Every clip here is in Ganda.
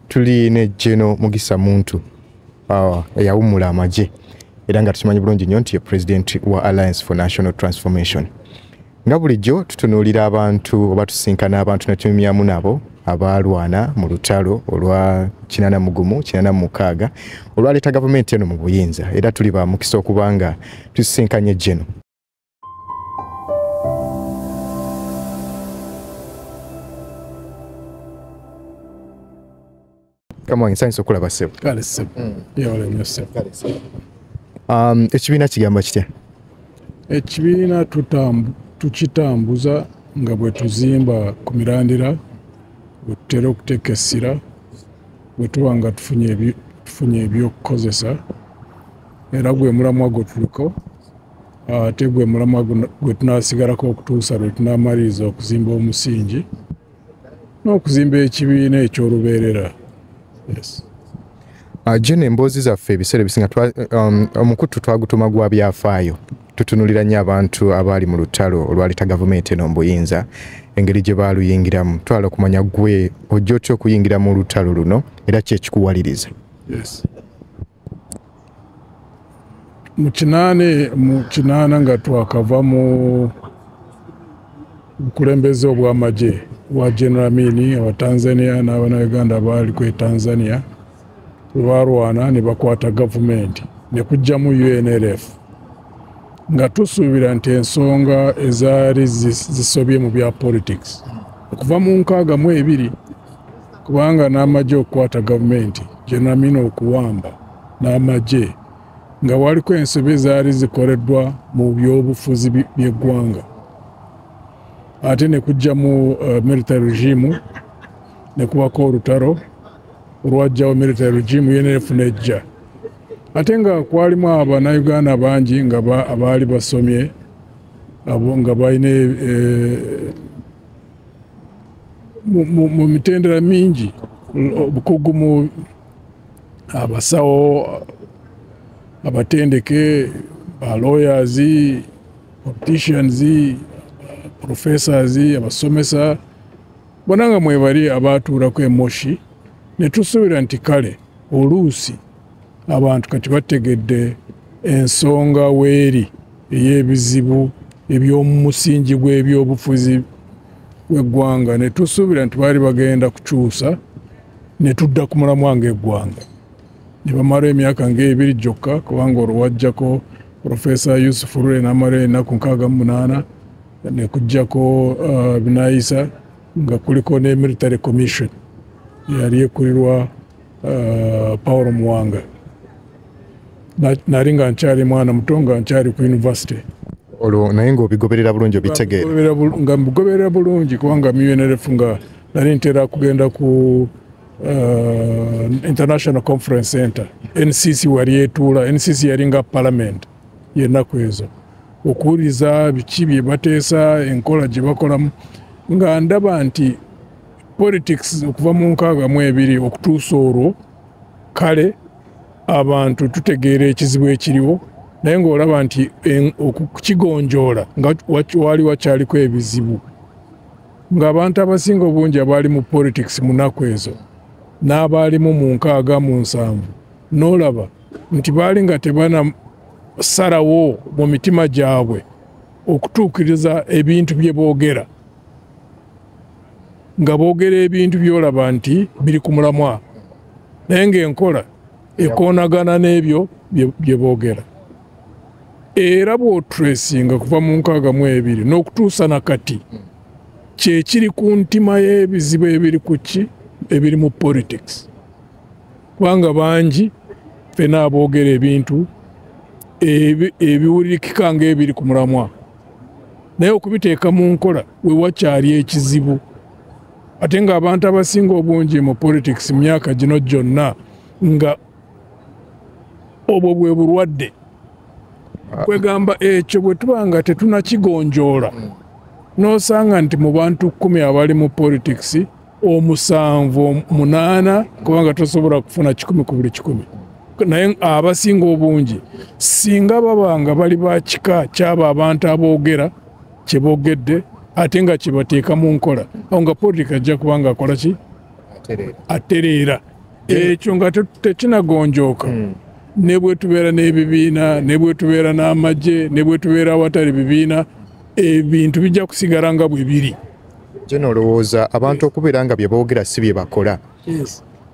tuli ne General Mugisa Muntu eyawumula amagye era nga tukimanyi bulungi nnyo nti ye President wa Alliance for National Transformation. Nga bulijjo tutunuulira abantu oba tusinkana abantu ne tunyumyamu nabo abalwana mu lutalo olwa 886 olwaleeta gavumenti eno mu buyinza era tuli ba mukisa okubanga tusinkanye General. Kama wanyisanyiza okulaba ssebo. Kale ssebo. Yawale nnyo ssebo. Kale ssebo. Ekibiina kigamba kitya? Ekibiina tukitambuza nga bwe tuzimba ku mirandira, bwe tutera okuteeka essira, bwe tuba nga tufunye ebyokukozesa, era gwe mulamwa gwe tuliko, ate gwe mulamwa gwe tunaasigarako okutuusa lwe tunaamaliriza okuzimba omusingi n'okuzimba ekibiina eky'olubeerera. Yes. Jene emboozi zaffe ebiseera ebisinga omukutu twagutuma gwa byafaayo tutunulira nnyo abantu abaali mu lutalo olwaleeta gavumenti eno mu buyinza engeri gye baaluyingiramu twala okumanya gwe ojja otya okuyingira mu lutalo luno era ki ekikuwaliriza. Yes. mu kinaana nga twakava mu bukulembeze obw'amagye wa General Amini aba Tanzania n'Abannayuganda abaali ku Tanzania lwarwana ne bakwata gavumenti ne kujjamu UNLF nga tusuubira nti ensonga ezaali zisobye mu bya politics okuva mu 62 kubanga n'amagye okukwata gavumenti General Amini okuwamba n'amagye nga waliko ensobi ezaali zikoleddwa mu byobufuzi by'eggwanga ate ne kujjamu military regime ne kubako olutalo olwajjawo military regime UNLF nejja ate nga kwalimu Abannayuganda bangi nga abaali basomye abo nga balina mu mitendera mingi obukugu mu abasawo abatendeke ba lawyers politicians professors abasomesa bonanga mwebali abatuulako emoshi ne tusuubira nti kale oluusi abantu kati bategedde ensonga weeri ey'ebizibu eby'omusingi gw'ebyobufuzi w'eggwanga ne tusuubira nti baali bagenda kukyusa ne tudda ku mulamwa ng'eggwanga ne bamala emyaka ng'ebiri gyokka kubanga olwo wajjako Professor Yusuf Rule n'amala ennaku 68 ne kujjako Binaisa nga kuliko ne military commission yali ekulirwa Paul Muwanga nali nga nkyali mwana muto nga nkyali ku university olwo naye ng'obigoberera bulungi obitegeera nga mbigoberera bulungi kubanga mu UNLF nga nali ntera kugenda ku International Conference Center NCC wali etuula NCC yali nga parliament yennaku ezo okuwuliriza biki bye bateesa enkola gye bakolamu nga ndaba nti politics okuva mu 62 okutuusa olwo kale abantu tutegeera ekizibu ekiriwo naye ng'olaba nti okukigonjoola nga wali wakyaliko ebizibu ng'abantu abasinga obungi abaali mu politics mu nnaku ezo n'abaalimu mu 67 n'olaba nti baali nga tebana sarawo mu mitima gyabwe okutuukiriza ebintu bye boogera nga boogera ebintu byolaba nti biri ku mulamwa naye ng'enkola ekoonagana n'ebyo bye boogera era bw'oturesinga kuva mu 62 n'okutuusa na kati kyekiri ku ntima y'ebizibu ebiri ku ki ebiri mu politics kubanga bangi ffena aboogera ebintu ebiwulikika ng'ebiri ku mulamwa naye okubiteeka mu nkola we wakyali ekizibu ate ng'abantu abasinga obungi mu politics mu myaka gino gyonna nga obwo bwe bulwadde kwegamba ekyo bwe tuba nga tetunakigonjoola n'osanga nti mu bantu 10 abali mu politics 7 8 kubanga tosobola kufuna 10 ku buli 10 naye abasinga obungi singa baba nga bali bakika kyabo abantu aboogera kye boogedde ate nga kye bateeka mu nkola awo nga politika ajja kubanga akola ki atereera ekyo nga tekinagonjooka ne bwe tubeera n'ebibiina ne bwe tubeera n'amagye ne bwe tubeera awatali bibiina ebintu bijja kusigala nga bwe biri. Gye nolowooza abantu okubeera nga bye boogera si bye bakola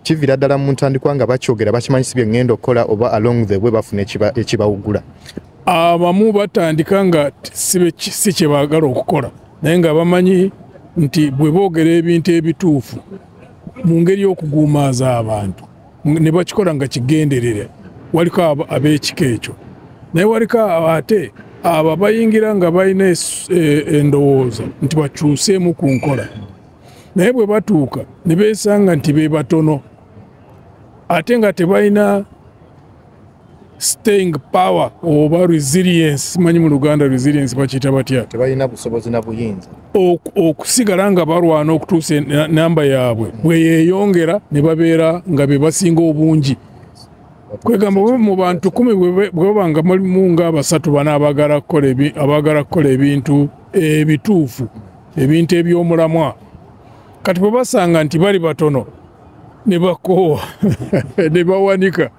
kiviira ddala mu ntandikwa nga bakyogera bakimanyi si bye ŋŋenda okukola oba along the way bafuna ekibawugula. Abamu batandika nga si kye baagala okukola naye nga bamanyi nti bwe boogera ebintu ebituufu mu ngeri y'okuguumaaza abantu ne bakikola nga kigenderera waliko ab'ekika ekyo naye waliko ate abo bayingira nga balina endowooza nti bakyuseemu ku nkola naye bwe batuuka ne beesanga nti be batono ate nga tebalina staying power oba resilience simanyi mu Luganda resilience bakiyita batya tebalina busobozi na buyinza okusigala nga balwana okutuusa namba yaabwe bwe yeeyongera ne babeera nga be basinga obungi. Kwegamba mu bantu 10 bwe babanga mulimu nga 3-4 abagala kukola ebintu ebituufu ebintu eby'omulamwa kati bwe basanga nti bali batono ne bakoowa ne bawanika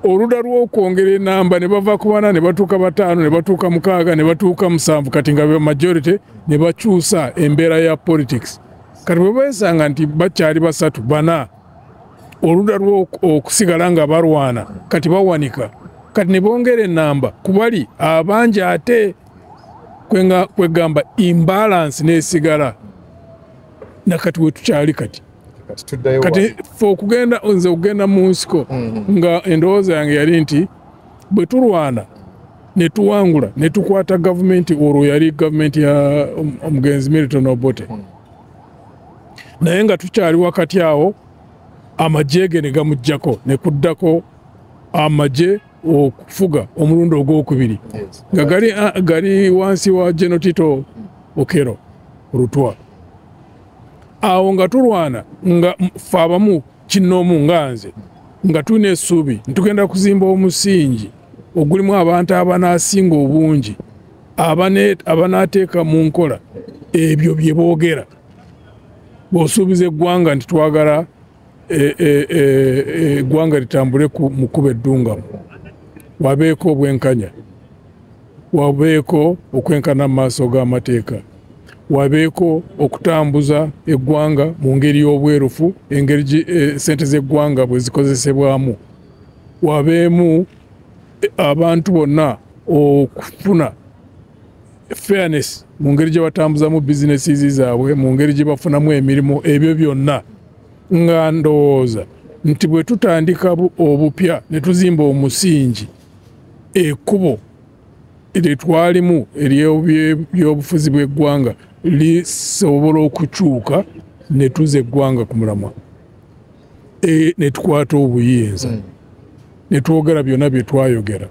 oludda lw'okwongera enamba ne bava ku 4 ne batuuka 5 ne batuuka 6 ne batuuka 7 kati nga majority ne bakyusa embeera ya politics kati bwe besanga nti bakyali 3-4 oludda lw'okusigala nga balwana kati bawanika kati ne bongera enamba kubali abangi ate kwegamba imbalance n'esigala nakati we tukyali kati okugenda nze okugenda mu nsiko nga endowooza yange yali nti bwe tulwana ne tuwangula ne tukwata gavumenti olwo yali gavumenti ya omugenzi Milton Obote naye nga tukyali wakati awo amagye ge ne gamuggyako ne kuddako amagye okufuga omulundi ogwokubiri nga gali wansi wa General Tito Okello Lutwa. Awo nga tulwana nga ffe abamu kinnoomu nga nze nga tulina essuubi ntugenda kuzimba omusingi ogulimu abantu abanaasinga obungi abanaateeka mu nkola ebyo bye boogera bw'osuubiza eggwanga nti twagala eggwanga litambule mu kkubo eddungamu wabeeko obwenkanya wabeeko okwenkana mu maaso g'amateeka wabeeko okutambuza eggwanga mu ngeri y'obwerufu engeri sente z'eggwanga bwe zikozesebwamu wabeemu abantu bonna okufuna fairness mu ngeri gye batambuzamu bizinesi zaabwe mu ngeri gye bafunamu emirimu ebyo byonna nga ndowooza nti bwe tutandika obupya ne tuzimba omusingi ekkubo eryetwalimu ery'obufuzi bw'eggwanga lisobola okukyuka ne tuza eggwanga ku mulamwa ne tukwata obuyinza ne twogera byonna bye twayogera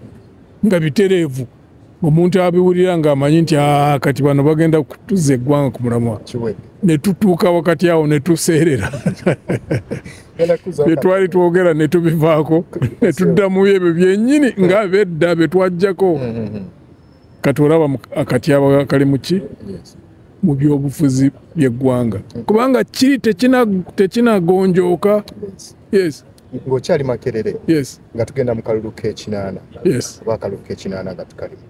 nga bitereevu omuntu abiwulira ng'amanyi nti kati bano bagenda kutuza eggwanga ku mulamwa ne tutuuka wakati awo ne tuseerera bye twali twogera ne tubivaako ne tuddamu ebyo byennyini ng'abedda bye twaggyako kati olaba akatyaba kali mu ki mu byobufuzi by'eggwanga kubanga kiri tekinagonjooka. Yes. Ng'okyali Makerere nga tugenda mu kalulu k'ekinaana oba akalulu k'ekinaana nga tukalimu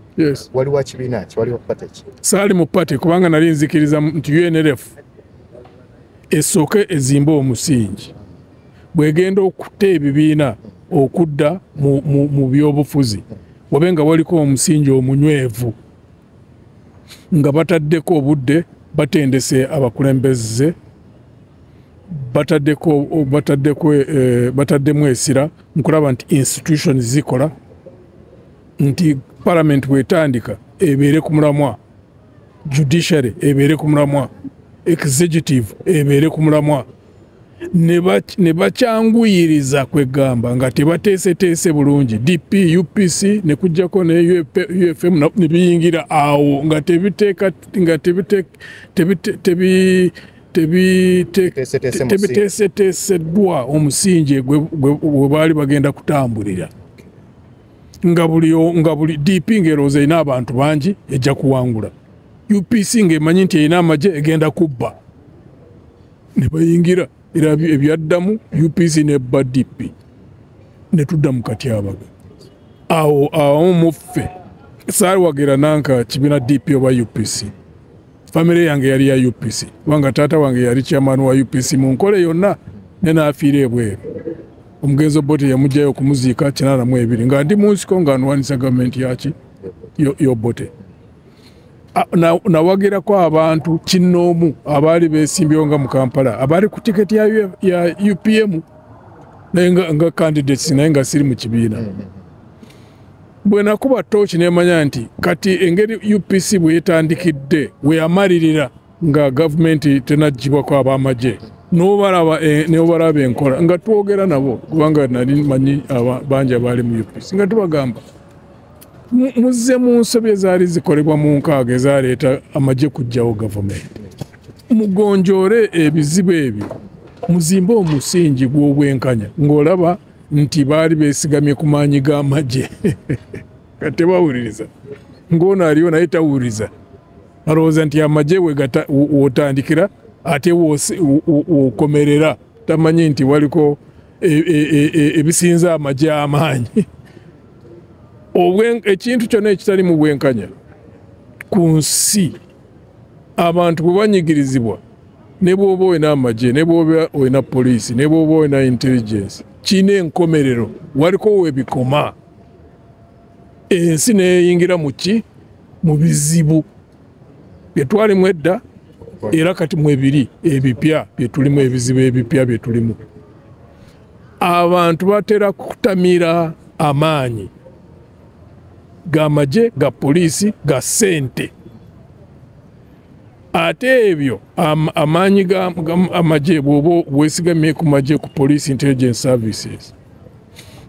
waliwo kibiina ki waliwo pate ki? Saali mu pate kubanga nali nzikiriza nti UNLF esooke ezimba omusingi bw'egenda okutta ebibiina okudda mu byobufuzi wabe nga waliko omusingi omunywevu nga bataddeko obudde batendese abakulembeze bataddemu esira nkulaba nti institutions zikola nti parliament bwetandika ebeere ku mulamwa judiciary ebeere ku mulamwa executive ebeere ku mulamwa ne bakyanguyiriza kwegamba nga tebateeseteese bulungi DP UPC ne kujjako ne UFM ne biyingira awo nga tebiteeseteeseddwa omusingi gwe baali bagenda kutambulira nga buli DP ng'erowooza erina abantu bangi ejja kuwangula UPC ng'emanyi nti erina amagye egenda kubba ne bayingira era ebyaddamu UPC ne BDP ne tudda mu katyabaga awo muffe saali wagira nanka kibina DP oba UPC family yange yali ya UPC wanga tata wange yali chairman wa UPC mu nkole yonna ne naafiira ebweru omugenzo Bote yamugjayo okumuziika 82 nga ndi munsiko nga nwanisa gavumenti yaki yo Bote nawagirako abantu kinoomu abaali beesimbyewo nga mu Kampala abaali ku tiketi ya UPM naye nga candidates naye nga siri mu kibiina bwe nakuba tooki nemanya nti kati engeri UPC bwe yetandikidde we yamalirira nga gavumenti tenagibwako ab'amagye n'obalaba enkola nga twogera nabo kubanga nali manyi bangi abaali mu UPC nga tubagamba muzze mu nsobi ezaali zikolebwa mu nkaaga ezaleeta amagye kujjawo gavumenti mugonjoole ebizibu ebyo muzimbe omusingi gw'obwenkanya ng'olaba nti baali beesigamye ku maanyi g'amagye nga tebawuliriza ng'ono aliyo naye tawuliriza alowooza nti amagye wotandikira ate wokomerera tamanyi nti waliko ebisinza amagye amaanyi ekintu kyonna ekitali mu bwenkanya ku nsi abantu bwe banyigirizibwa ne bw'oba olina amagye ne bw'oba olina poliisi ne bw'oba olina intelligence kiina enkomerero waliko webikoma ensi neyingira mu bizibu byetwalimu edda era kati mwebiri ebipya byetulimu ebizibu ebipya byetulimu abantu batera kutamira amaanyi g'amagye ga poliisi ga ssente ate ebyo amaanyi g'amagye bw'oba bwesigamye ku magye ku police intelligence services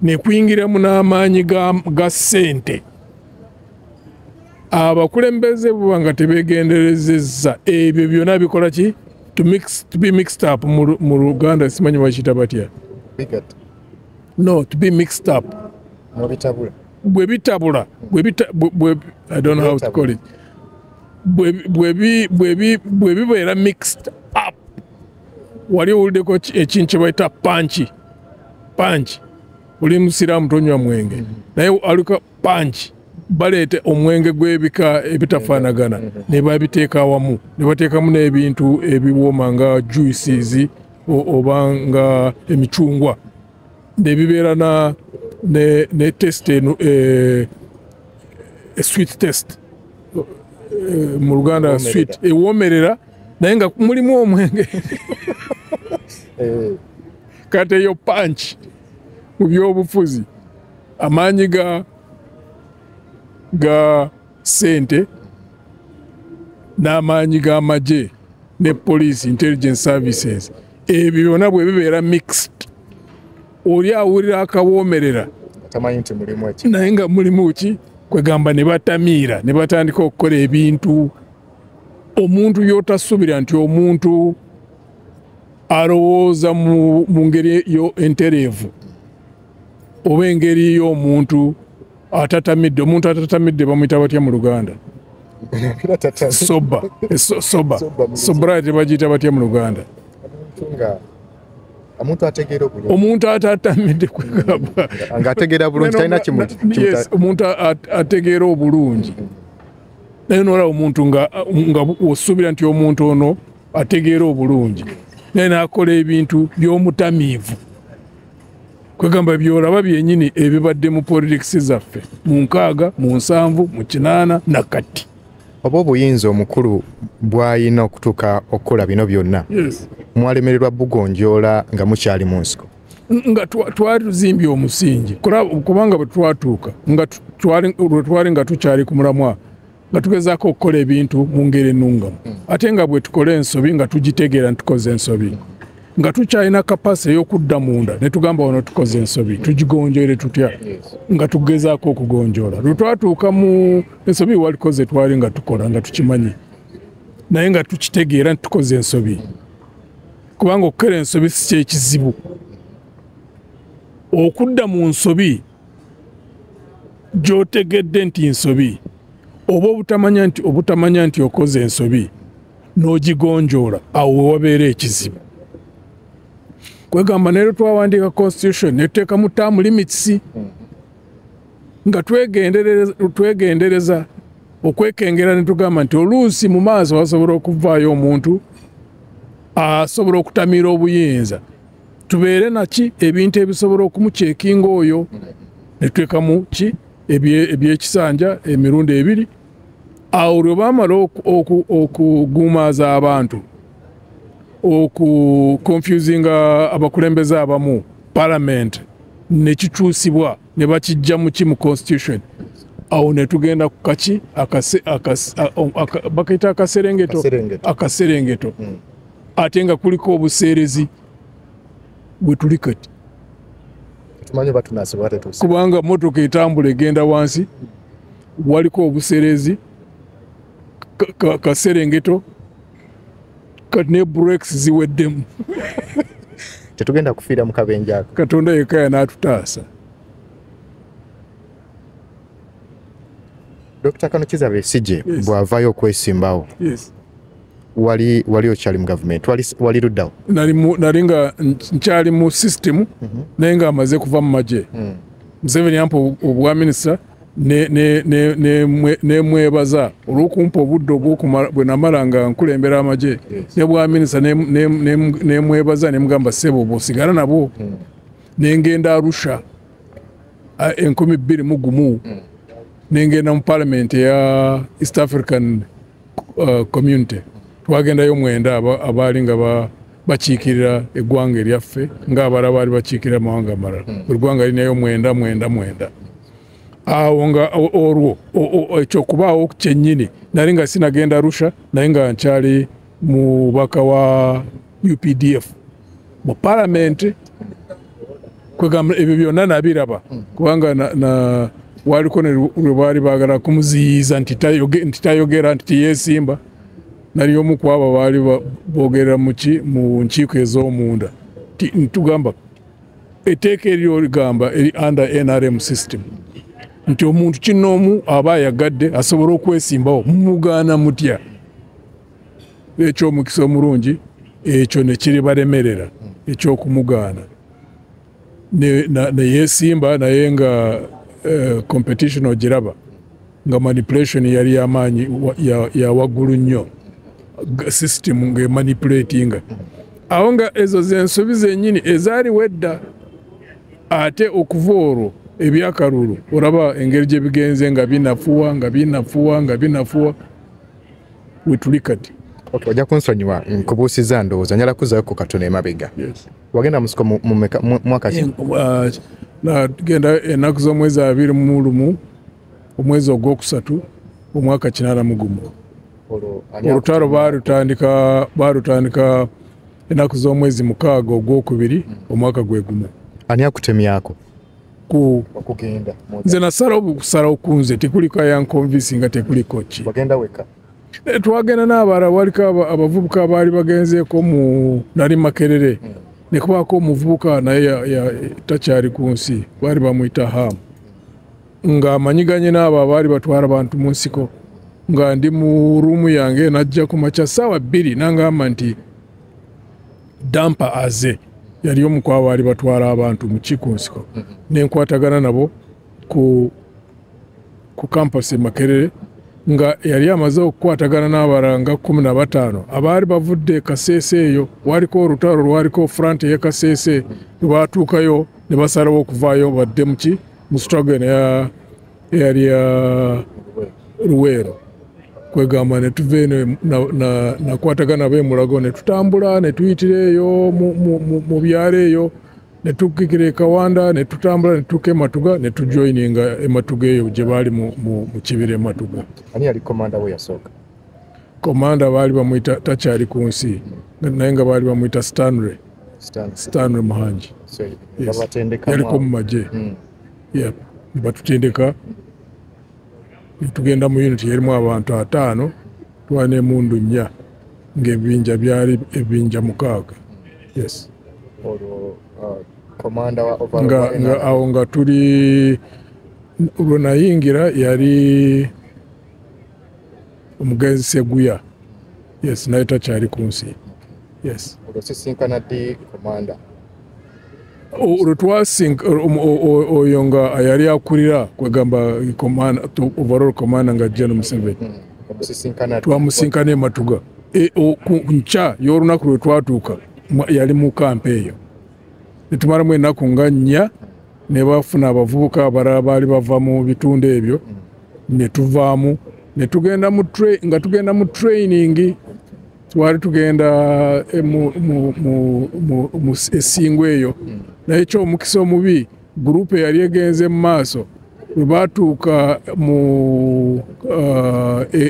ne kuyingiramu n'amaanyi ga ssente abakulembeze buba nga tebeegenderezezza ebyo byonna bikola ki to be mixed up mu Luganda simanyi bakiyita batya no to be mixed up bwe bitabula I don't know how to call it bwe bibeera mixed up wali owuliddeko ekintu kye bayita panchi buli musiraamu tonywa mwenge naye aluka panchi baleeta omwenge gw'ebika ebitafaanagana ne babiteeka awamu ne bateekamu n'ebintu ebiwooma nga juices oba nga emicungwa nebibeera ne test sweet test mu Luganda sweet ewomerera naye nga mulimu omwenge kati eyo punch mu byobufuzi amaanyi ga ssente n'amaanyi g'amagye ne police intelligence services ebyo byonna bwe bibeera mixed oli awulira akawomerera naye nga mulimu ki kwegamba ne batamiira ne batandika okukola ebintu omuntu y'otasuubira nti omuntu alowooza mu ngeri yo entereevu oba engeri y'omuntu atatamidde omuntu atatamidde bamuyita batya mu Luganda sobriety bagiyita batya mu Luganda omuntu atatamidde kwegamba nga ategeera bulungi talina kimuti omuntu ategeera obulungi naye noolaba omuntu nga osuubira nti omuntu ono ategeera obulungi naye naakola ebintu by'omutamiivu kwegamba byolaba byennyini ebibadde mu politics zaffe mu 6 mu 7 mu 8 na kati oba obuyinza omukulu bw'ayina okutuuka okukola bino byonna mwalemererwa bugonjoola nga mukyali mu nsiko nga twali tuzimbye omusingi kubanga bwe twatuuka nga twali nga tukyali ku mulamwa nga tugezaako okukola ebintu mu ngeri ennungamu ate nga bwe tukola ensobi nga tugitegeera ntukoze ensobi nga tukyalina kapasite ey'okudda munda ne tugamba wano tukoze ensobi tugigonjoole tutya nga tugezaako okugonjoola lwe twatuuka mu ensobi walikoze twali nga tukola nga tukimanyi naye nga tukitegeera nti tukoze ensobi kubanga okukola ensobi si kyekizibu okudda mu nsobi gy'otegedde nti nsobi oba obutamanya nti okoze ensobi n'ogigonjoola awo we wabeera ekizibu kwegamba nero twawandika constitution netuteeka mu term limits nga twegendereza okwekengera ne tugamba nti oluusi mu maaso wasobola okuvaayo omuntu asobola okutamira obuyinza tubeere naki ebintu ebisobola okumucekinga oyo ne tuteekamu ki ebyekisanja emirundi ebiri awo lwe baamala okuguumaaza abantu okukonfusinga abakulembeze abamu parliament nekikyusibwa ne bakijja mu ki mu constitution awo ne tugenda ku kaki bakayita akaserengeto ate nga kuliko obuseerezi bwe tuli kati kubanga motoka etambula egenda wansi waliko obuseerezi kaserengeto kati ne breaks ziweddemu tetugenda kufiira mu kabenje ako katonda yekaya n'atutaasa. Dr. Kano Kizza Besigye bw'avaayo okwesimbawo wali okyali mu gavumenti wali luddawo? Nali nga nkyali mu system naye nga amaze kuva mu magye. Museveni yampa obwa minisita nemwebaza olw'okumpa obudde bwe namala nga nkulembera amagye ne bwa minisita nemwebaza nemugamba ssebo bw'osigala nabwo nengenda Arusha 2021 nengenda mu parliament ya East African Community twagendayo mwenda abaali nga bakiikirira eggwanga eryaffe ng'abalala baali bakiikirira amawanga amalala buli ggwanga linayo mwenda awo nga olwo ekyokubaawo kyennyini nali nga sinagenda Arusha naye nga nkyali mubaka wa UPDF mu parliament kwegamba ebyo byonna nabiraba kubanga waliko lwe baali baagala kumuziyiza nti tayogera nti tiyeesimba nali omu ku abo baali boogerera mu nkiiko ez'omunda ntugamba etteeka eryo ligamba eri under NRM system nti omuntu kinoomu aba ayagadde asobola okwesimbawo mumugaana mutya ekyomukisa omulungi ekyo ne kiribalemerera ekyokumugaana neyeesimba naye nga competition ogiraba nga manipulation yali y'amaanyi ya waggulu nnyo system ng'emanipulatinga awo nga ezo zensobi zennyini ezaali wedda ate okuva olwo ebyakalulu olaba engeri gye bigenze nga binafuwa wetuli kati. Ojja kunsonyiwa nkubuusiza ndowooza njala kuzaayo ku katono emabega. Wagenda musiko mu mwaka ki? Nagenda ennaku z'omwezi 21 omwezi ogwokusatu omwaka 84. Olutalo baalutandika ennaku z'omwezi 6 ogwokubiri omwaka gwe gumu. Ani akutemyako? Okugenda. Nze nasalawo kusalawo kunze tekuliko yankonvinsinga tekuliko ki. Wagenda weka? Twagenda n'abalala waliko abavubuka baali bagenzeeko nali Makerere ne kubaako omuvubuka naye takyali ku nsi baali bamuyita Hamu ng'amanyiganye n'abo abaali batwala abantu mu nsiko nga ndi mu ruumu yange najja ku makya ssaawa 2 nangamba nti dampa aze yali omu ku abo baali batwala abantu mu ku nsiko nenkwatagana nabo ku kampasi e Makerere nga yali amaze okukwatagana n'abalala nga 15 abaali bavudde Kasese eyo waliko olutalo lwaliko front ye Kasese lwatuukayo ne basalawo okuvaayo badde mu struggle eyali ya Luweero kwegamba ne tuve nakwatagana b'emulago ne tutambula ne tuyitira eyo mu byalo eyo ne tukikira e Kawanda ne tutambula ne tuke Matuga ne tujoininga e Matuga eyo gye baali mu kibira e Matuga. Ani yali komanda we yasooka? Komanda baali bamuyita takyali ku nsi naye nga baali bamuyita Stanley Muhanji. Yaliko mu magye. Ne batutendeka tugenda mu unity erimu abantu 5 twana emundu 4 ng'ebinja byali ebinja 6. Yes. Komanda wa nga awo nga tuli olwenayingira yali omugenzi Seguya. Yes, naye takyali ku nsi. Yes. Olwosisinkana ddi komanda? Rutwasink oyo nga yali akulira kwegamba overall commander nga General Museveni twamusinkana Matuga ku nkya y'olunaku lwe twatuuka yali mu kampa eyo ne tumalamu ennaku nga 4 ne bafuna abavubuka abalala baali bava mu bitundu ebyo ne tuvaamu ne tugenda mu training twali tugenda mu essingo eyo naye ky'omukisa omubi gurupe yali egenze mu maaso bwe baatuuka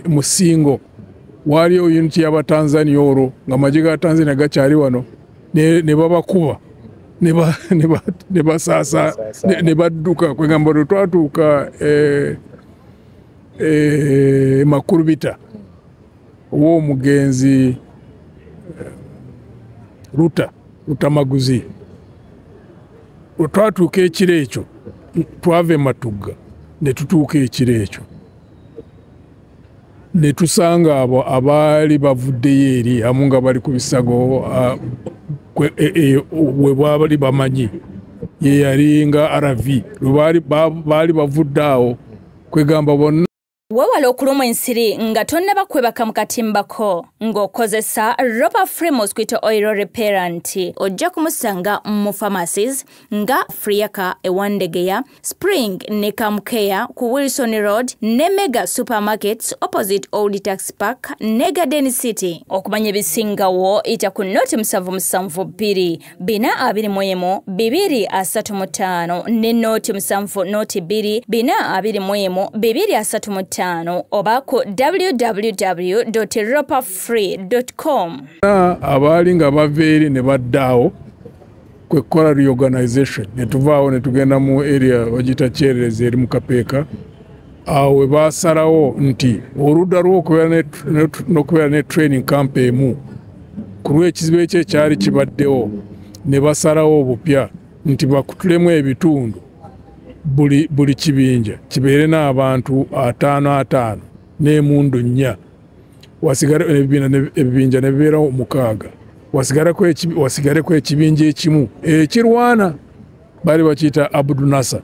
mu ssingo waaliyo unity y'Abatanzania olwo ng'amagye ga Tanzania gakyali wano ne babakuba ne basaasa ne badduka kwegamba lwe twatuuka Makurubita w'omugenzi Rutamaguzi twatuuka ekiro ekyo twava e Matugga ne tutuuka ekiro ekyo ne tusanga abo abaali bavuddeyo eri amu nga bali ku bisago we baali bamanyi ye yali nga RV baali bavudde awo kwegamba bonna Wewala okulumwa ensiri nga tonnaba kwebaka mu katimbako ng'okozesa Ropa Free Mosquito Oil Repellent ojja kumusanga mu pharmacies nga Friaka ewandegeya Spring ne Kamkeya ku Wilson Road ne Mega Supermarkets opposite Old Tax Park ne Garden City. Okumanya ebisingawo ita ku noti 772 421 235 ne noti 7 noti 2 421 235 oba ku www.ropafree.com. Abaali nga baveeri ne baddaawo kwekola reorganization ne tuvaawo ne tugenda mu area bagita Kyererezi eri mu Kapeeka awo we baasalawo nti oludda lw'okubeera ne training camp emu ku lw'ekizibu ekyo ekyali kibaddewo ne basalawo obupya nti bakutulemu ebitundu buli kibinja kibeere n'abantu 5 n'emundu 4 wasigara ebibinja ne bibeera 6 wasigareko ekibinja ekimu ekirwana baali bakiyita Abdu Nasser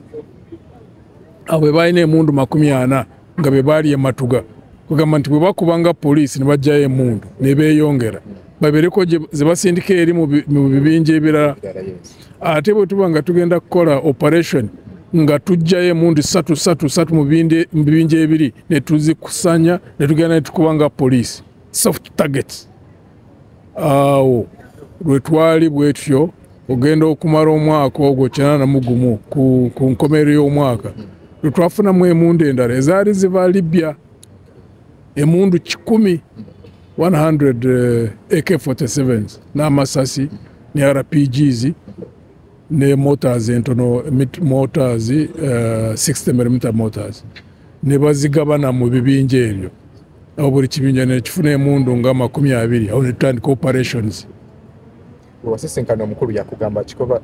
abo balina emundu 40 nga be baali e Matuga kugamba nti bwe bakubanga poliisi ne bajjayo emundu ne beeyongera babeereko ze basindika eri mu bibinja ebirala ate bwe tuba nga tugenda kukola operation nga tujjayo emundu 3 mu bibinja ebiri ne tuzikusanya ne tugenda ne tukubanga poliisi soft targets awo lwe twali bwetyo ogenda okumala omwaka ogwo 81 ku nkomero y'omwaka lwe twafunamu emundu endala ezaali ziva Libya emundu 100 AK-47s n'amasasi ne RPGs ne motors entono motors 60mm motors ne bazigabana mu bibinja ebyo aho buli kibinja ne kifuna emundu nga 20 aho ne tutandika operations. Wasisinkana omukulu yakugamba kikoba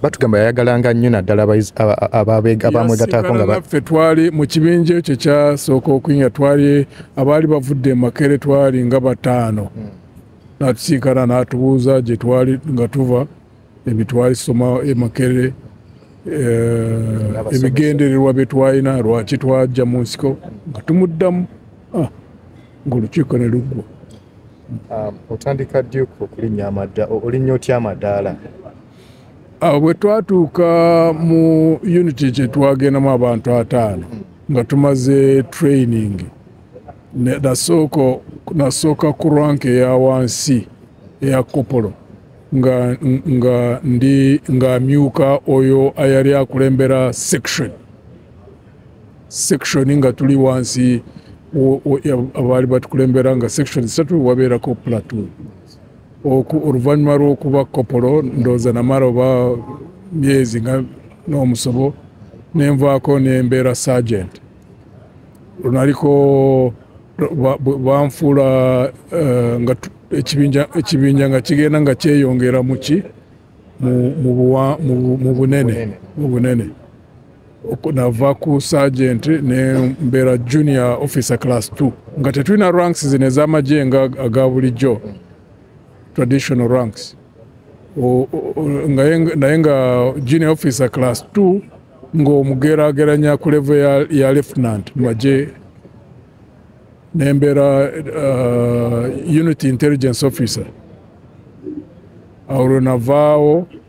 batugamba yayagalanga nnyo naddala abamwegatako nga baffe twali mu kibinja ekyo kyasooka okuyinga twali abaali bavudde Makere twali nga 5 natusiikana n'atubuuza gye twali nga tuva ebitwali soma Makere ebigendererwa bye twalina lwaki twajja mu nsiko nga tumuddamu ng'olukiiko ne luggwa. Otandika ddi olinnyo otya amadaala? Bwe twatuuka mu unity gye twagendamu abantu 5 nga tumaze training nasooka ku rank eya wansi eya kopolo nga myuka oyo ayali akulembera section nga tuli wansi abaali batukulembera nga section 3 wabeerako platoon oluvannyuma lw'okuba kopolo ndooza namala oba myezi nga n'omusobo nenvaako nembeera sergeant lunaliko banfuula nga ekibinja nga kigenda nga kyeyongera mu bunene nava ku sergeant ne mbeera junior officer class 2 nga tetulina ranks zino ez'amagye nga aga bulijjo traditional ranks naye nga junior officer class 2 ng'omugerageranya ku level ya lieutenant maje nembera unity intelligence officer awo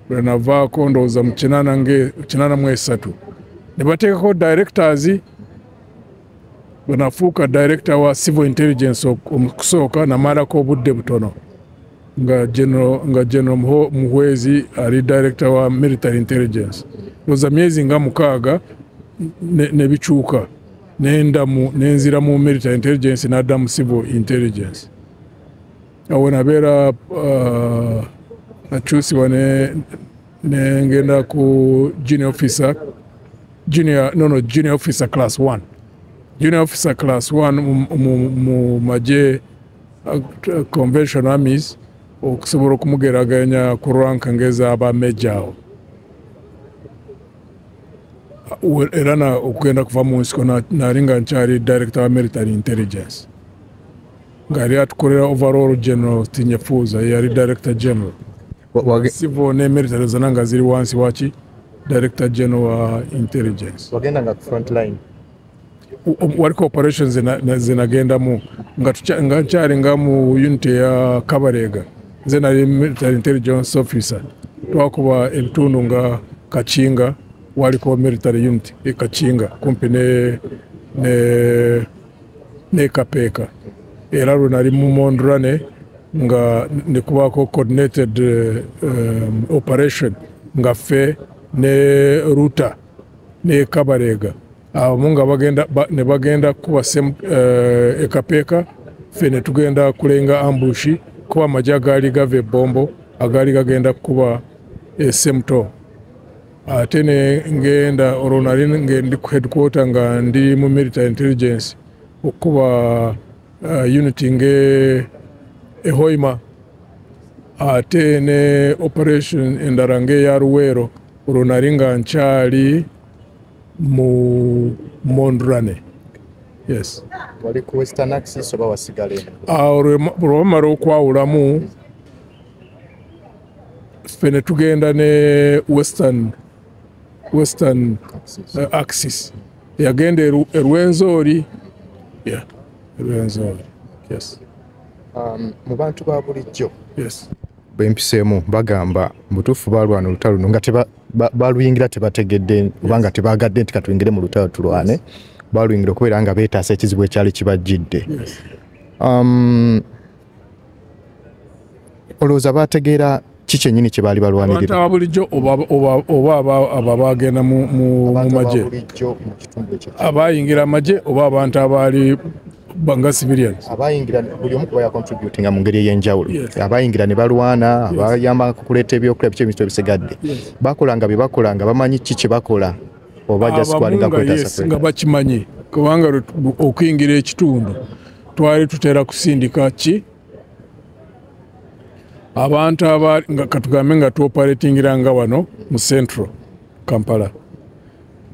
lwenavaako ndowooza mu 83 ne bateekako directors bwenafuuka director wa civil intelligence okusooka namalako obudde butono nga general Muhwezi ali director wa military intelligence ndowooza myezi nga 6 ne bikyuka nenzira mu military intelligence n'adda mu civil intelligence awo nabeera nakyusibwa nengenda ku junior officer class 1 junior officer class 1 mu maje convention armies okusobola okumugeraganya ku rank ng'ez'aba major awo era okugenda kuva mu nsiko nali nga nkyali director wa military intelligence ng'ali atukolera overall general Tinyefuza yali director general civil ne military zonna nga ziri wansi waki director general wa intelligence wagenda nga ku front line waliko operations zinagendamu nga nkyali nga mu unity ya Kabarega nze nali military intelligence officer twakuba ebitundu nga Kachinga waliko military unit Kachinga kumpi ne Kapeka era lunali mu Mondurane nga nekubako coordinated operation nga fe ne Ruta ne Kabarega munga bagenda kuba Kapeka fe ne tugenda kulenga ambushi kuba amaje agali gave bombo agali gagenda kuba Semto ate ngenda olunali ngendi ku headquarter nga ndi mu military intelligence okuba unity Hoima ate ne operation endala ya Ruwero olunali nga nkyali mu Mondurane. Yes. Wali ku Western Axis oba wasigale? Olwamala okwawulamu fene tugenda ne Western Axis. Yagenda Rwenzori. Yeah. Rwenzori. Yes. Mu bantu ba bulijjo. Yes. Bempiseemu bagamba mbutuufu balwana olutalo luno nga baluyingira tebategedde obanga tebagadde nti katuyingire mu lutalo tulwane baluyingira okubeera nga beetaasa ekizibu ekyali kibajjidde. Olowooza bategeera ki kyennyini kye baali balwanirira? Abantu ababulijjo oba abo bagenda mu magye abayingira amagye oba abantu abaali banga civilians abayingira buli omu kuba ya contributing mu ngeri ey'enjawulo. Abayingira ne balwana abayamba kukuleeta ebyokulya biki ebintu ebisigadde bakolanga bye bakolanga bamanyi ki kye bakola oba just kwalinga kwetaasa nga bakimanyi kubanga okuyingira ekitundu twali tutera kusindika ki abantu nga katugambe nga tuoperatingira nga wano mu Central Kampala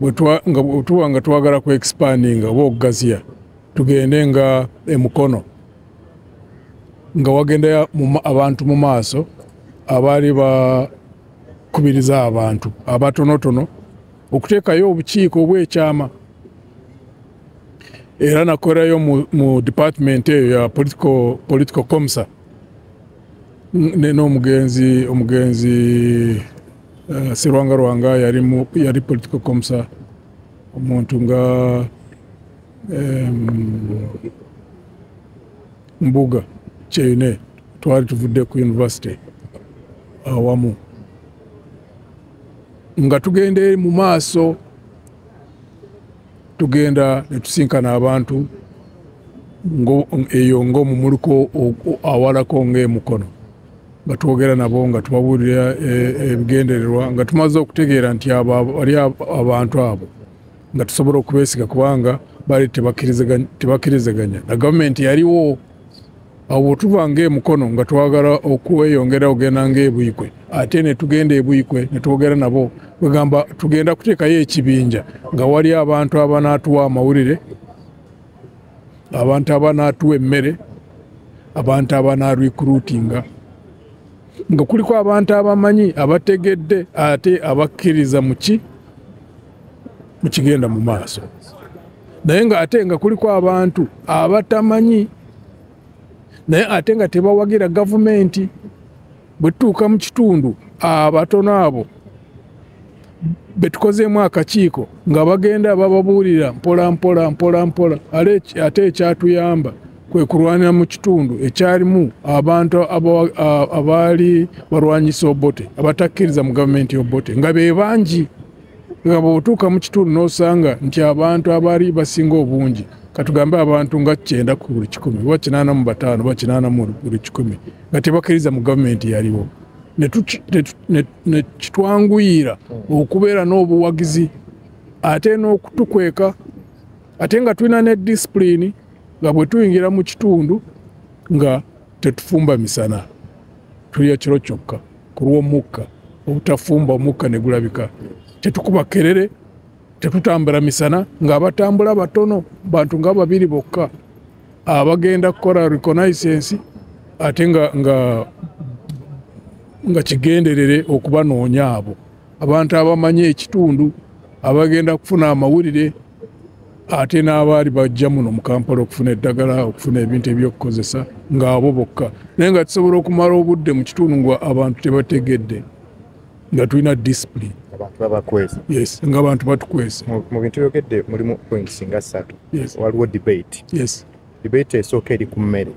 nga twagala ku expanding oba okugaziya tugende nga Mukono nga wagenda abantu mu maaso abaali bakubiriza abantu abatonotono okuteekayo obukiiko obw'ekyama era nakolerayo mu department eyo ya political commissar n'omugenzi Sirwanga Rwanga yali political commissar omuntu nga Mbuga Cheine twali tuvudde ku university awamu nga tugende mu maaso tugenda ne tusinkana abantu eyo ng'omumuliko awalako ng'Emukono nga twogera nabo nga tubabuulira ebigendererwa nga tumaze okutegeera nti ali abantu abo nga tusobola okubeesiga kubanga bali tebakirizaganya na gavumenti yaliwo awo tuva ng'Emukono nga twagala okweyongera ogenda ng'Ebuyikwe ate ne tugenda Ebuyikwe ne twogera nabo bagamba tugenda kuteekayo ekibinja nga wali abantu abanaatuwa amawulire abantu abanaatuwa emmere abantu abanaricruitinga nga kuliko abantu abamanyi abategedde ate abakkiriza mu kigenda mu maaso naye nga ate nga kuliko abantu abatamanyi naye ate nga tebawagira gavumenti bwe tutuuka mu kitundu abatono abo betukozeemu akakiiko nga bagenda bababuulira mpola ate ekyatuyamba kwe kulwanira mu kitundu ekyalimu abantu abaali balwanyisa Obote abatakkiriza mu gavumenti y'Obote nga be bangi nga bw'otuuka mu kitundu n'osanga nti abantu abaali basinga obungi katugambe abantu nga 9 ku buli 100 oba 85 oba 80 mu buli 100 nga tebakkiriza mu gavumenti yaliwo ne kitwanguyira okubeera n'obuwagizi ate n'okutukweka ate nga tulina ne disipulini nga bwe tuyingira mu kitundu nga tetufumba misana tulya kiro kyokka ku lw'omukka obutafumba omukka ne gulabika tetukuba kerere tetutambula misana ng'abatambula batono bantu nga 2 bokka abagenda kukola reconnaissance ate nga kigenderere okubanoonya abo abantu abamanyi ekitundu abagenda kufuna amawulire ate n'abaali bajja muno mu Kampala okufuna eddagala okufuna ebintu ebyokukozesa ng'abo bokka naye nga tusobola okumala obudde mu kitundu nga abantu tebategedde nga tulina discipline yes nga abantu batukwese mu bintu byogedde mulimu points nga 3 waliwo debate debate esooka eri ku mmere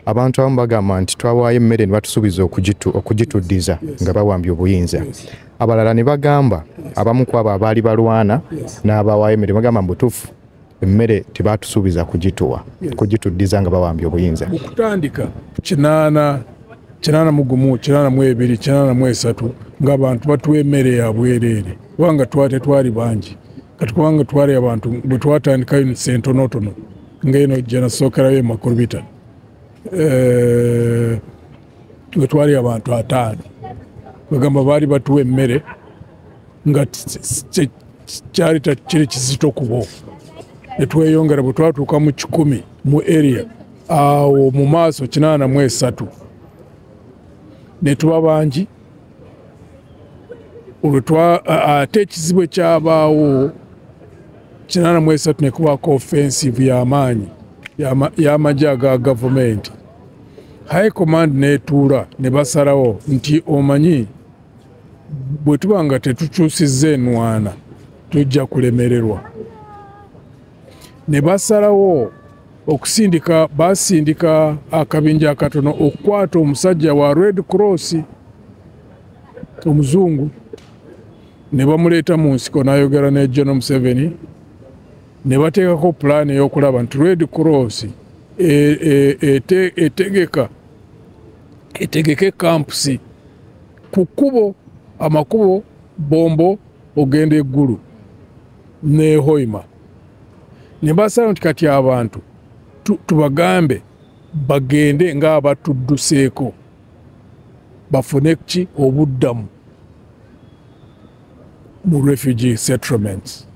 abantu abamu bagamba nti twawaayo emmere ne batusuubiza okugituddiza nga bawambye obuyinza abalala ne bagamba abamu ku abo abaali balwana n'abawaayo emmere bagamba mbutuufu emmere tebatusuubiza kugituddiza nga bawambye obuyinza okutandika 81 82 83 ng'abantu batuwa emmere ya bwereere kubanga tetwali bangi kati kubanga twali abantu bwe twatandika units entonotono ng'eno gye nasookerayo e Makurubita bwe twali abantu 5 bagamba baali batuwa emmere nga kyali kiri kizito kubo ne tweyongera bwe twatuuka mu 10 mu area awo mu maaso 83 ne tuba bangi ate ekizibu ekyabaawo 83 ne kubaako offensive y'amaanyi y'amagye aga gavumenti high command neetuula ne basalawo nti omanyi bwe tuba nga tetukyusizza enwana tujja kulemererwa ne basalawo basindika akabinja akatono okukwata omusajja wa Red Cross omuzungu ne bamuleeta mu nsiko n'ayogera ne General Museveni ne bateekako pulaani ey'okulaba nti Red Cross etegeke kampusi ku kkubo amakubo Bombo ogenda eggulu ne Hoima ne basala nti kati abantu tubagambe bagende ng'abatudduseeko bafune ki obuddamu mu refugee settlements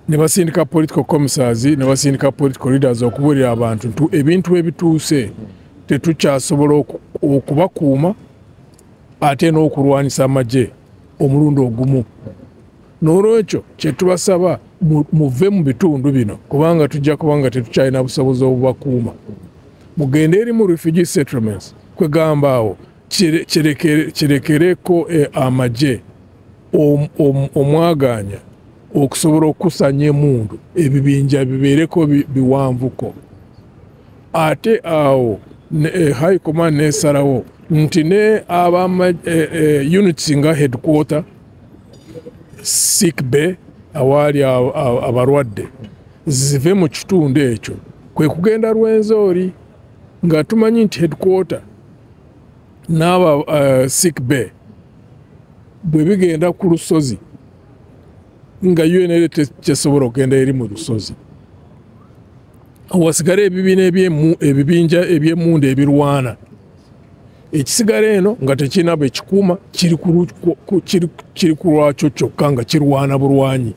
ne basindika political commissars ne basindika political leaders okubuulira abantu nti ebintu ebituuse tetukyasobola okubakuuma ate n'okulwanyisa amagye omulundi ogumu n'olwekyo kye tubasaba muve mu bitundu bino kubanga tujja kubanga tetukyalina busobozi obubakuuma mugende eri mu refugee settlements kwegamba awo kirekereko amagye omwaganya okusobola okusanya emundu ebibinja bibeereko biwanvuko ate awo high command nesalawo nti ne units nga headquarter sick bay awaali abalwadde zive mu kitundu ekyo kwe kugenda Rwenzori nga tumanyi nti headquarter n'aba sick bay bwe bigenda ku lusozi nga UNL tesobola okugenda eri mu lusozi wasigala ebibinja eby'emmundu ebirwana ekisigala eno nga tekirina bwe kikuuma kiri ku lwakyo kyokka nga kirwana bulwanyi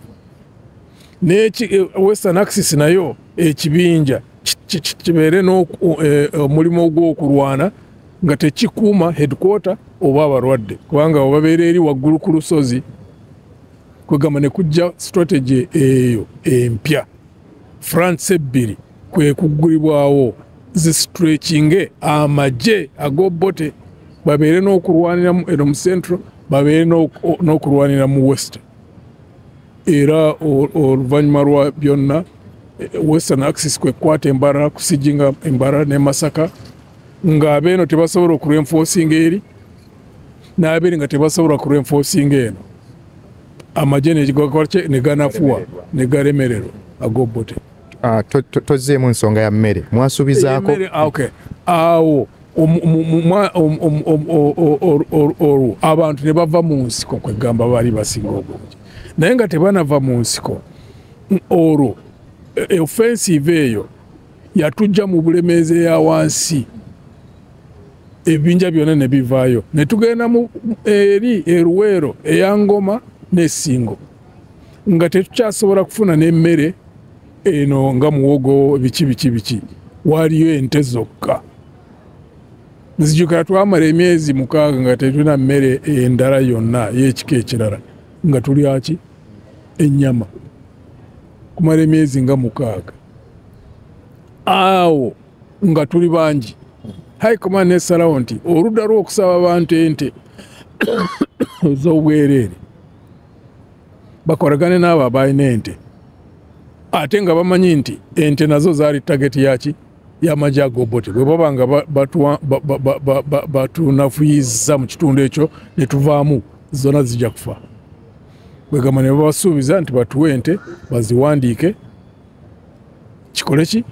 Western Axis nayo ekibinja kibeere n'omulimu gw'okulwana nga tekikuuma headquarter oba abalwadde kubanga obabeera eri waggulu ku lusozi kwegamba ne kujja strategy eyo empya France ebbiri kwe kuggulibwawo zistretchinge amagye ag'obote babeere n'okulwanira eno mu central babeere n'okulwanira mu west era oluvannyuma lwa byonna western axis kwe kukwata Embarra kusijinga Embarra ne Masaka ng'abeeno tebasobola okulwenforcing eri n'abeeri nga tebasobola okulwenforcing eno amagye ne ganafuwa ne galemererwa ag'obote. Tozzeemu nsonga ya mmere mwasuubizaako awo abantu ne bava mu nsiko kwegamba baali basinga obungi naye nga tebanava mu nsiko olwo offensive eyo yatujja mu bulemeezi ya wansi ebinja byonna ne bivaayo ne tugenda eri eruweero eya Ngoma ne Ssingo nga tetukyasobola kufuna n'emmere eno nga muwogo biki waliyo ente zokka nzijukira twamala emyezi 6 nga tetuna mmere endala yonna y'ekika ekirala nga tulyaki ennyama kumala emyezi nga 6 awo nga tuli bangi High Command nesalawo nti oludda lw'okusaba abantu ente z'obwereere bakolagane n'abo abalina ente ate nga bamanyi nti ente nazo zaali tageti yaki y'amagye ag'obote bwe baba nga batunafuyiza mu kitundu ekyo ne tuvaamu zonna zijja kufa bwegamba ne babasuubiza nti batuwe ente baziwandiike kikole ki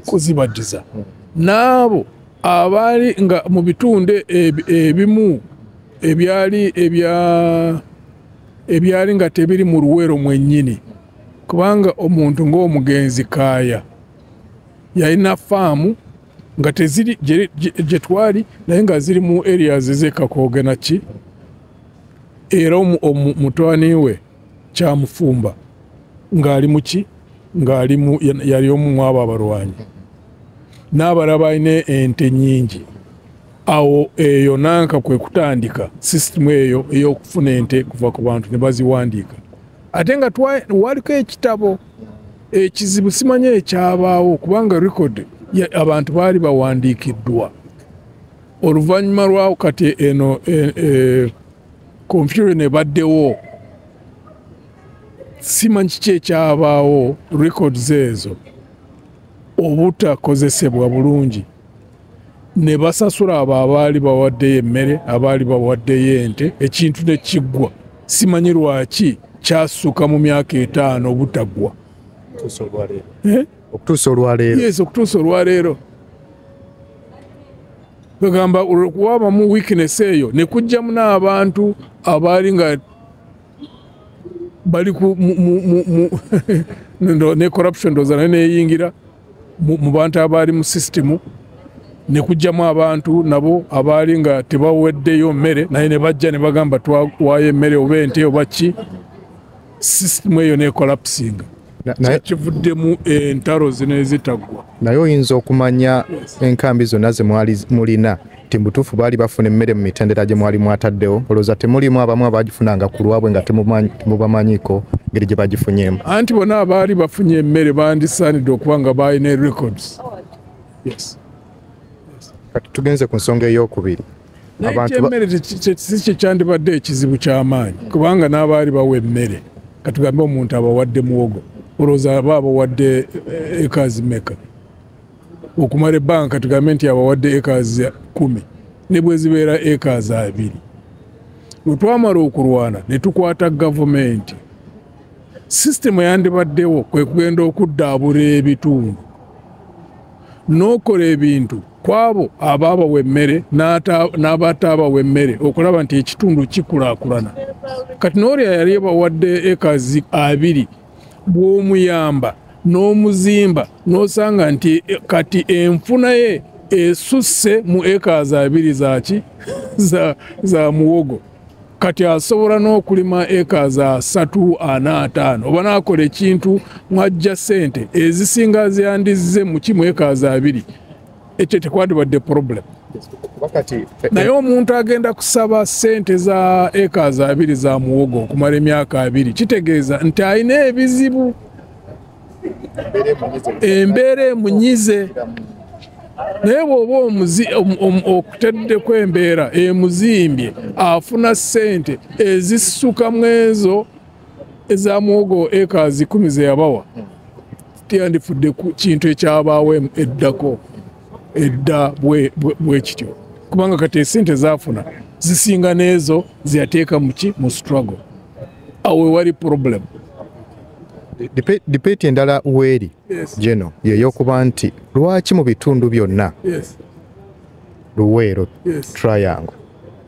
kuzibaddiza n'abo abaali nga mu bitundu ebimu ebyali nga tebiri mu Luweero mwennyini kubanga omuntu ng'omugenzi Kaaya yalina faamu nga teziri gye twali naye nga ziri mu areas ez'Ekakooge naki era mutwani we Kyamufumba ng'ali muki yali omu mwabo abalwanyi n'abalala balina ente nnyingi awo eyo nanka kwe kutandika system eyo ey'okufuna ente kuva ku bantu ne baziwandiika ate nga waliko ekitabo ekizibu simanye ekyabaawo kubanga record abantu baali bawandiikiddwa oluvannyuma lwawo kati eno computer ne baddewo simanyi kiki ekyabaawo records ezo obutakozesebwa bulungi ne basasula abo abaali bawaddeyo emmere abaali bawaddeyo ente ekintu ne kiggwa simanyi lwaki kyasuka mu myaka 5 obutaggwa okutuusa olwaleero yes okutuusa olwaleero bagamba kuwabamu weakness eyo ne kujjamu n'abantu abaali nga bali ne corruption dozana neyingira mu bantu abaali mu system ne kujjamu abantu nabo abaali nga tebaweddeyo mmere naye ne bajja ne bagamba twawayo emmere oba ente oba ki system eyo ne collapsing kivuddemu entalo zino ezitaggwa naye oyinza okumanya enkambi zonna ze mwali mulina nti mutuufu baali bafuna emmere mu mitendera gye mwali mwataddewo olowooza temulimu abamu abagifunanga ku lwabwe nga temubamanyiiko ngeri gye bagifunyemu anti bonna abaali bafunye emmere bandisaanidde okuba nga balina records yes kati tugenze ku nsonga ey'okubiri emmere si kyekyandibadde ekizibu ky'amaanyi kubanga n'abaali bawa emmere katugambe omuntu abawadde muwogo olowooza aba abawadde ekazi meka okumala ebbanga katugambe nti abawadde ekazi 10 ne bwe zibeera ekazi 2 lwe twamala okulwana ne tukwata gavumenti sisitemu yandibaddewo kwe kugenda okuddaabula ebitundu n'okola ebintu kwabo abaabawa emmere n'abataabawa emmere okulaba nti ekitundu kikulaakulana kati n'olya yali bawadde ekazi 2 bw'omuyamba n'omuzimba n'osanga nti kati enfuna ye esusse mu ekazi 2 zaki za muwogo kati asobola n'okulima eka za 3-4-5 oba n'akola ekintu mwajja ssente ezisinga ziyandizze mu kimu eka za 2 ekyo tekwandibadde problem. Naye omuntu agenda kusaba ssente za eka za 2 za muwogo okumala emyaka 2 kitegeeza nti alina ebizibu, embeera emunyize. Naye bw'oba okuteddeko embeera emuzimbye afuna ssente ezissuka mu ezo eza muwogo eka 10 ze yabawa, tiyandifudde ku kintu ekyabaawo eddako edda bwe kityo, kubanga kati esente zafuna zisinga n'ezo ziyateeka mu struggle. Awo wali problem. Debate endala weeri geno y'eyokuba nti lwaki mu bitundu byonna Luweero triangle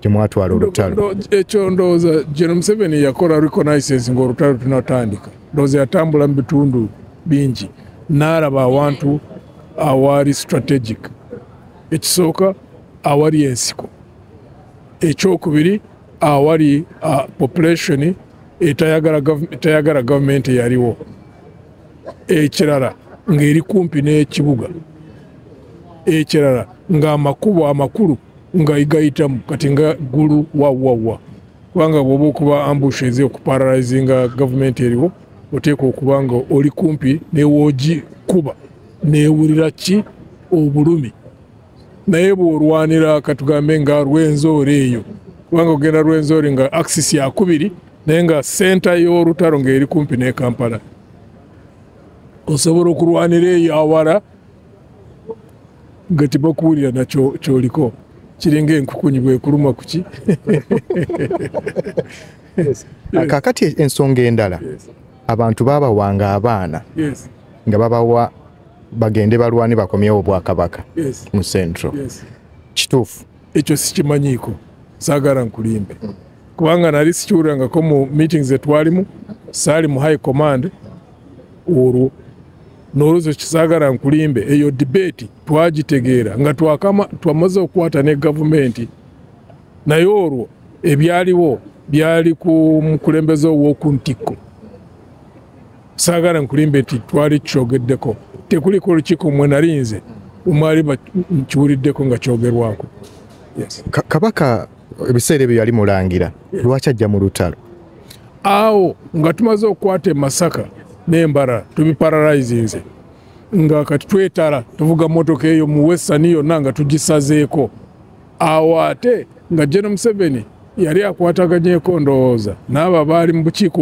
gye mwatwala olutalo. Ekyo ndowooza General Museveni yakola reconnaissance ng'olutalo tunatandika, ndowooza yatambula mu bitundu bingi n'alaba awantu awali strategic. Ekisooka awali ensiko, ekyokubiri awali population etayagala gavumenti eyaliwo, ekirala ng'eri kumpi n'ekibuga, ekirala ng'amakubo amakulu nga igayitamu kati nga gulu wawawa, kubanga bw'oba okuba ambush ezi okuparalyzinga gavumenti eriwo oteeka okuba nga oli kumpi newogi kuba newulira ki obulumi. Naye bw'olwanira katugambe nga Rwenzori eyo, kubanga ogenda Rwenzori nga axis ya 2 naye nga senta y'olutalo ng'eri kumpi ne Kampala, osobola okulwanira eyo awala nga tibakuwulira nakyo kyoliko, kiringa enkukunyi bwekuluma kuki. Kakati ensonga endala abantu babawanga abaana nga babawa bagende balwani bakomyewo Obwakabaka mu Central. Kituufu ekyo sikimanyiiko, saagala nkulimbe kubanga nali sikiwulirangako mu meetings etwalimu, saali mu high command olwo n'olwekyo kisaagala nkulimbe. Eyo debate twagitegeera nga twamaze okukwata ne gavumenti, naye olwo ebyaliwo byali ku mukulembeze ow'oku ntikko. Saagala nkulimbe nti twali kyogeddeko, tekuliko olukiiko mwe nalinze umwali nkiwuliddeko nga kyogerwako. Kabaka ebiseera ebyo yali mulangira, lwaki ajja mu lutalo? Awo nga tumaze okukwata e Masaka n'Embarara tubiparalyzinze, nga kati twetala tuvuga motoka eyo mu Western yonna nga tugisazeeko. Awo ate nga General Museveni yali akwataganyeeko ndowooza n'abo baali mu bukiiko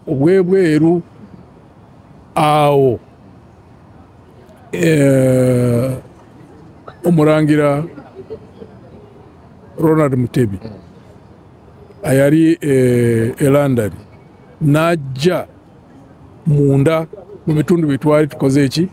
obwebweru. Awo omulangira Ronald Mutebi ayali London n'ajja munda mu bitundu bye twali tukoze eki